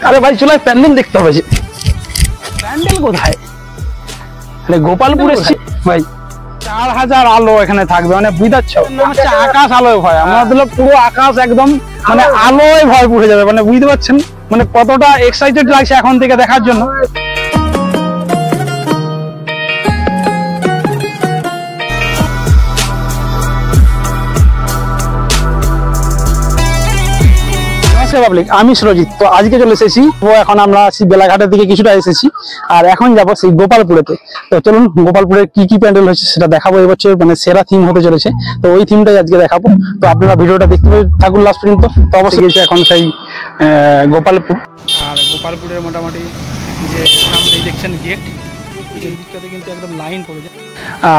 আরে ভাই চলো প্যান্ডেল দেখতে হবে। প্যান্ডেল কোথায়? গোপালপুরে ভাই 4000 আলো এখানে থাকবে, মানে বুঝতে পারছো আকাশ আলোয় ভয়। আমাদের পুরো আকাশ একদম মানে আলোয় ভয় পুড়ে যাবে, মানে বুঝতে পারছেন মানে কতটা এক্সাইটেড লাগছে এখন থেকে দেখার জন্য। আমি সুরজিৎ, তো আজকে চলে এসেছি। তো এখন আমরা আছি বেলাঘাটের দিকে কিছুটা এসেছি, আর এখন যাবো সেই গোপালপুরেতে। তো চলুন গোপালপুরে কি কি প্যান্ডেল হয়েছে সেটা দেখাবো। এবছর মানে সেরা থিম হতে চলেছে, তো ওই থিমটাই আজকে দেখাবো। তো আপনারা ভিডিওটা দেখতে থাকুন লাস্ট পর্যন্ত। তো অবশ্যই গেছে এখন সেই গোপালপুর, আর গোপালপুরের মোটামুটি যে সামনে দেখছেন গেট, এই দিকটাতে কিন্তু একদম লাইন পড়ে যায়,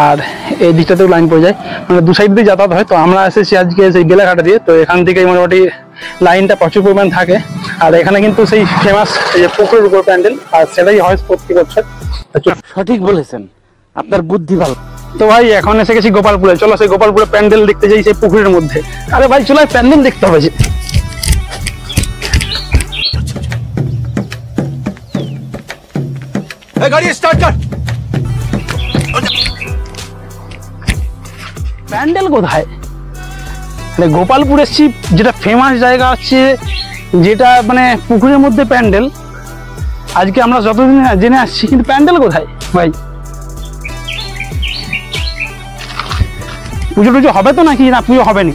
আর এই দিকটাতেও লাইন পড়ে যায়, মানে দু সাইড দিয়ে যাতায়াত হয়। তো আমরা এসেছি আজকে সেই বেলাঘাটা দিয়ে, তো এখান থেকে মোটামুটি লাইনটা প্রচুর পরিমাণ থাকে। আর এখানে কিন্তু সেই ফেমাস যে পুকুরের উপর প্যান্ডেল, আর সেটাই হয় প্রতি বছর। সঠিক বলেছেন, আপনার বুদ্ধি ভালো। তো ভাই এখন এসে গেছি গোপালপুরে, চলো সেই গোপালপুরে প্যান্ডেল দেখতে যাই সেই পুকুরের মধ্যে। আরে ভাই চলো প্যান্ডেল দেখতে হবে। গাড়ি স্টার্ট কর। প্যান্ডেল কোথায়? গোপালপুর এসছি, যেটা ফেমাস জায়গা হচ্ছে, যেটা মানে পুকুরের মধ্যে প্যান্ডেল। আজকে আমরা যতদিন জেনে আসছি, কিন্তু প্যান্ডেল কোথায় ভাই? পুজো টুজো হবে তো নাকি না পুজো হবে নি?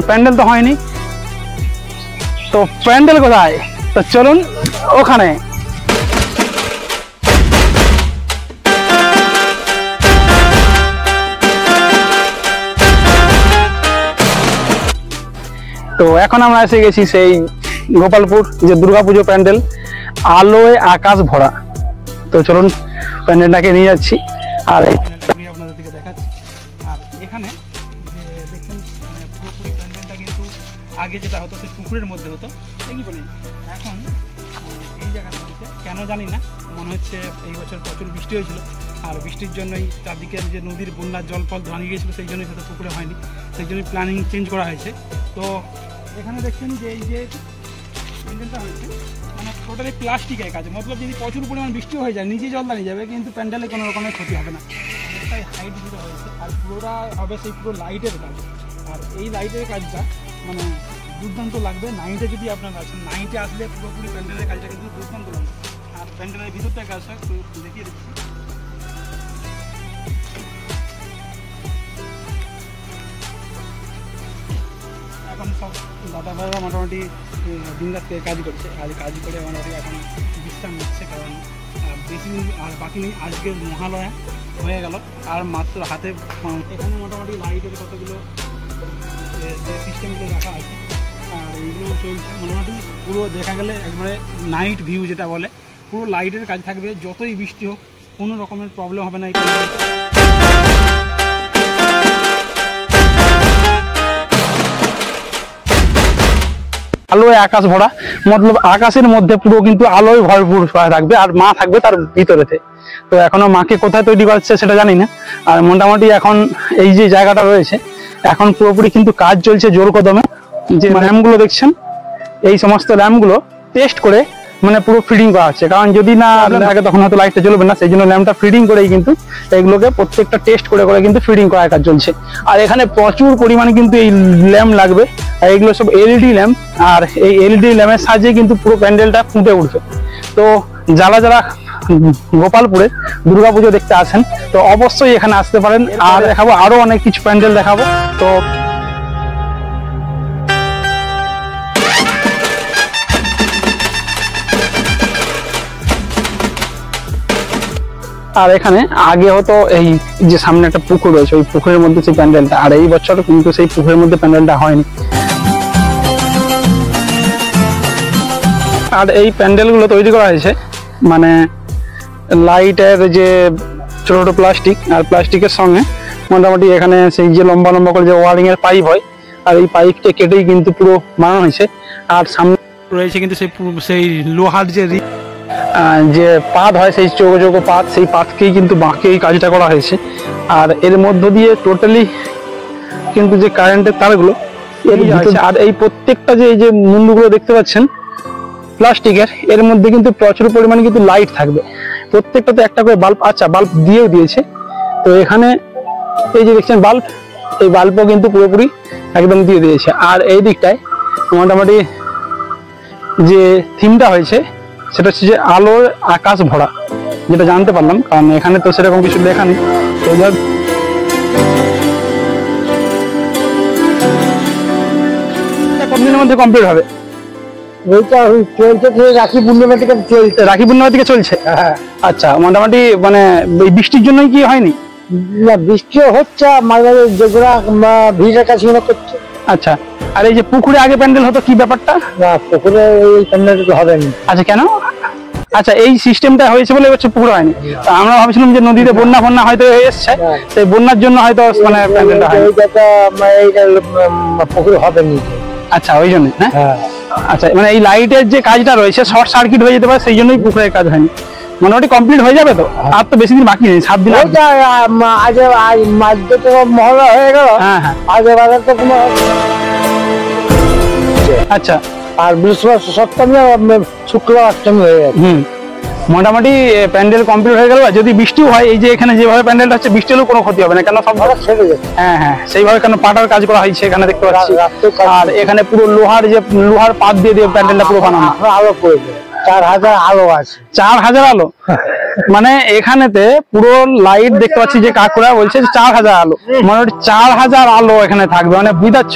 প্যান্ডেল তো হয়নি, তো প্যান্ডেল কোথায়? তো চলুন ওখানে। তো এখন আমরা এসে গেছি সেই গোপালপুর, যে দুর্গাপুজো প্যান্ডেল, আলোয় আকাশ ভরা। তো চলুন প্যান্ডেলটাকে নিয়ে যাচ্ছি, আর আপনাদের দিকে দেখাচ্ছি। আর এখানে যে দেখছেন পুরোপুরি প্যান্ডেলটা কিন্তু আগে যেটা হতো সেই পুকুরের মধ্যে হতো, কি বলি এখন এই জায়গাটা কেন জানি না, মনে হচ্ছে এই বছর প্রচুর বৃষ্টি হয়েছিল, আর বৃষ্টির জন্যই চারদিকে যে নদীর বন্যার জল ফল ভাঙিয়ে গিয়েছিল, সেই জন্যই হয়তো পুকুরে হয়নি, সেই জন্যই প্ল্যানিং চেঞ্জ করা হয়েছে। তো এখানে দেখছেন যে এই যে প্যান্ডেলটা হয়েছে মানে টোটালি প্লাস্টিকের কাজ, মতলব যদি প্রচুর পরিমাণ বৃষ্টি হয়ে যায় নিচে জল দাঁড়িয়ে যাবে, কিন্তু প্যান্ডেলে কোনো রকমের ক্ষতি হবে না। এটাই হাইট যেটা হয়েছে, আর পুরোটা হবে সেই পুরো লাইটের কাজ। আর এই লাইটের কাজটা মানে দুর্দান্ত লাগবে। নাইটে যদি আপনারা আসেন, নাইটে আসলে পুরোপুরি প্যান্ডেলের কাজটা কিন্তু দুর্দান্ত লাগবে। আর প্যান্ডেলের ভিতরটা কাজটা একটু দেখিয়ে দিচ্ছি। এখন সব দাদা ভাইরা মোটামুটি দিনরাত কাজ করছে, আর কাজ করে মোটামুটি এখন বিশ্রাম নিচ্ছে, কারণ বেশি দিন আর বাকি নেই। আজকে মহালয়া হয়ে গেল, আর মাত্র হাতে এখানে মোটামুটি লাইটের কতগুলো যে সিস্টেমগুলো রাখা আছে, আর এইগুলো চলছে মোটামুটি পুরো দেখা গেলে একবারে নাইট ভিউ যেটা বলে, পুরো লাইটের কাজ থাকবে। যতই বৃষ্টি হোক কোনো রকমের প্রবলেম হবে না। আলোয় আকাশ ভরা, মতলব আকাশের মধ্যে পুরো কিন্তু আলোয় ভরপুর থাকবে, আর মা থাকবে তার ভিতরেতে। তো এখনো মাকে কোথায় তৈরি করছে সেটা জানি না। আর মোটামুটি এখন এই যে জায়গাটা রয়েছে, এখন পুরোপুরি কিন্তু কাজ চলছে জোর কদমে। যে ল্যাম্পগুলো দেখছেন, এই সমস্ত ল্যাম্পগুলো টেস্ট করে মানে পুরো ফিডিং করা হচ্ছে, কারণ যদি না থাকে তখন হয়তো লাইটটা জ্বলবে না, সেই জন্য ল্যাম্পটা ফিডিং করেই কিন্তু এগুলোকে প্রত্যেকটা টেস্ট করে করে কিন্তু ফিডিং করার কাজ চলছে। আর এখানে প্রচুর পরিমাণে কিন্তু এই ল্যাম্প লাগবে, আর এগুলো সব এলইডি ল্যাম্প, আর এই এলইডি ল্যাম্পের সাহায্যে কিন্তু পুরো প্যান্ডেলটা ফুটে উঠবে। তো যারা যারা গোপালপুরে দুর্গাপুজো দেখতে আসেন, তো অবশ্যই এখানে আসতে পারেন। আর দেখাবো আরো অনেক কিছু প্যান্ডেল দেখাবো। তো আর এখানে আগে হতো এই যে সামনে একটা পুকুর রয়েছে, ওই পুকুরের মধ্যে সেই প্যান্ডেলটা, আর এই বছর কিন্তু সেই পুকুরের মধ্যে প্যান্ডেলটা হয়নি। আর এই প্যান্ডেলগুলো তৈরি করা হয়েছে মানে লাইটের যে ছোট ছোট প্লাস্টিক, আর প্লাস্টিকের সঙ্গে মোটামুটি এখানে সেই যে লম্বা লম্বা করে যে ওয়ারিং এর পাইপ হয়, আর এই পাইপটা কেটেই কিন্তু পুরো বানানো হয়েছে। আর সামনে রয়েছে কিন্তু সেই লোহার যে পাত হয়, সেই চৌকো চৌকো পাত, সেই পাতকেই কিন্তু বাঁকে এই কাজটা করা হয়েছে। আর এর মধ্য দিয়ে টোটালি কিন্তু যে কারেন্টের তারগুলো আর এই প্রত্যেকটা যে এই যে মুন্ডুগুলো দেখতে পাচ্ছেন প্লাস্টিকের, এর মধ্যে কিন্তু প্রচুর পরিমাণে কিন্তু লাইট থাকবে। প্রত্যেকটাতে একটা করে বাল্ব, আচ্ছা বাল্ব দিয়েও দিয়েছে। তো এখানে এই যে দেখছেন বাল্ব, এই বাল্বও কিন্তু পুরোপুরি একদম দিয়ে দিয়েছে। আর এই দিকটায় মোটামুটি যে থিমটা হয়েছে সেটা হচ্ছে যে আলোর আকাশ ভরা, যেটা জানতে পারলাম, কারণ এখানে তো সেরকম কিছু লেখা নেই। তো কতদিনের মধ্যে কমপ্লিট হবে? ওইটা চলছে, রাখি পূর্ণিমা থেকে চলছে। রাখি পূর্ণিমা থেকে চলছে? আচ্ছা, মোটামুটি মানে এই বৃষ্টির জন্যই কি হয়নি? না, বৃষ্টিও হচ্ছে, মাঝে মাঝে যেগুলা ভিড়ের কাছে করছে। আচ্ছা, আর এই যে পুকুরে আগে প্যান্ডেল হতো, কি ব্যাপারটা? না, পুকুরে এই প্যান্ডেল হবে না। আচ্ছা, কেন? আচ্ছা, এই সিস্টেমটা হয়েছে বলে হচ্ছে পুকুর হয়নি। আমরা ভাবছিলাম যে নদীতে বন্যা হয়তো হয়ে এসছে, সেই বন্যার জন্য হয়তো মানে প্যান্ডেলটা হয়। পুকুর হবে না। আচ্ছা, ওই জন্য। হ্যাঁ, আচ্ছা, মানে এই লাইটের যে কাজটা রয়েছে শর্ট সার্কিট হয়ে যেতে পারে, সেই জন্যই পুকুরের কাজ হয়নি। মোটামুটি কমপ্লিট হয়ে যাবে তো? আর তো বেশি দিন বাকি নেই, 7 দিন। আজ মাঝে তো মহড়া হয়ে গেল। হ্যাঁ হ্যাঁ, আগে বাজার তো কোনো। আচ্ছা, আর বৃহস্পতি সপ্তমী, শুক্রবার অষ্টমী হয়ে গেছে। মোটামুটি প্যান্ডেল কমপ্লিট হয়ে গেল। যদি বৃষ্টিও হয়, এই যে এখানে যেভাবে প্যান্ডেলটা হচ্ছে, বৃষ্টি হলেও কোনো ক্ষতি হবে না, কেন সব ভালো ছেড়ে গেছে। হ্যাঁ হ্যাঁ, সেইভাবে কেন পাটার কাজ করা হয়েছে এখানে দেখতে পাচ্ছি। আর এখানে পুরো লোহার পাত দিয়ে প্যান্ডেলটা পুরো বানানো। আলো পড়েছে, 4000 আলো আছে। 4000 আলো? মানে এখানেতে পুরো লাইট দেখতে পাচ্ছি যে কাকুরা বলছে 4000 আলো, মানে 4000 আলো এখানে থাকবে। মানে বুঝাচ্ছ,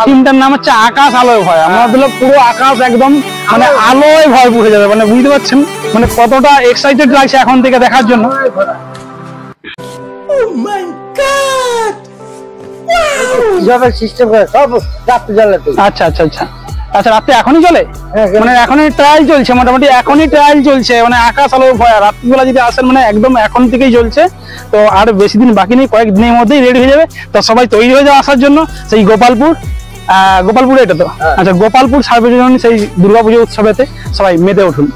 থিমটার নাম হচ্ছে আকাশ আলোয় ভয়। আমরা বললো পুরো আকাশ একদম মানে আলোয় ভরপুর হয়ে যাবে। মানে বুঝতে পারছেন মানে কতটা এক্সাইটেড লাগছে এখন থেকে দেখার জন্য। সিস্টেম করে সব রাত্রে জ্বালাতে। আচ্ছা আচ্ছা আচ্ছা আচ্ছা, রাত্রে এখনই চলে? মানে এখনই ট্রায়াল চলছে? মোটামুটি এখনই ট্রায়াল চলছে, মানে আকাশ আলো ভয়। রাত্রিবেলা যদি আসেন মানে একদম এখন থেকেই চলছে। তো আর বেশি দিন বাকি নেই, কয়েকদিনের মধ্যেই রেডি হয়ে যাবে। তো সবাই তৈরি হয়ে যাবে আসার জন্য। সেই গোপালপুর এটা তো? আচ্ছা, গোপালপুর সার্বজনীন সেই দুর্গাপুজো উৎসবেতে সবাই মেতে উঠুন।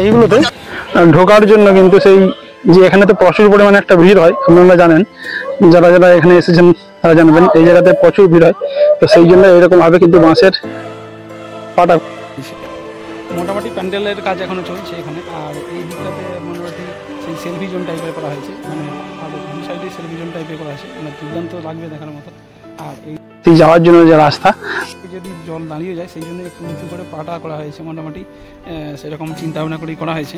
এইগুলোতে ঢোকার জন্য কিন্তু সেই যে এখানে তো প্রচুর পরিমাণে একটা ভিড় হয়, আপনারা জানেন, যারা যারা এখানে এসেছেন তারা জানবেন, এই জায়গাতে প্রচুর ভিড় হয়। তো সেই জন্য এরকম ভাবে কিন্তু বাঁশের পাটা। মোটামুটি প্যান্ডেলের কাজ এখনো চলছে এখানে। আর এই দিকটাতে মোটামুটি সেই সেলফি জোন টাইপের করা হয়েছে, মানে আর দুই সাইডে সেলফি জোন টাইপের করা আছে, মানে দুর্দান্ত লাগবে দেখার মতো। আর এই যাওয়ার জন্য যে রাস্তা, যদি জল দাঁড়িয়ে যায় সেই জন্য একটু উঁচু করে পাটা করা হয়েছে। মোটামুটি সেরকম চিন্তা ভাবনা করেই করা হয়েছে।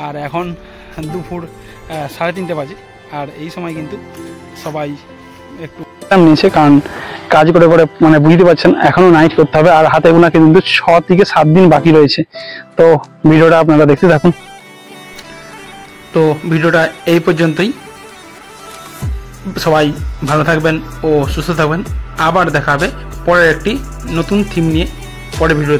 আর এখন দুপুর 3:30 বাজে। আর এই সময় কিন্তু সবাই একটু নিয়েছে, কারণ কাজ করে করে মানে বুঝতে পারছেন এখনো নাইট করতে হবে। আর হাতে গোনা কিন্তু 6 থেকে 7 দিন বাকি রয়েছে। তো ভিডিওটা আপনারা দেখতে থাকুন। তো ভিডিওটা এই পর্যন্তই। সবাই ভালো থাকবেন ও সুস্থ থাকবেন। আবার দেখা হবে পরের একটি নতুন থিম নিয়ে পরের ভিডিও।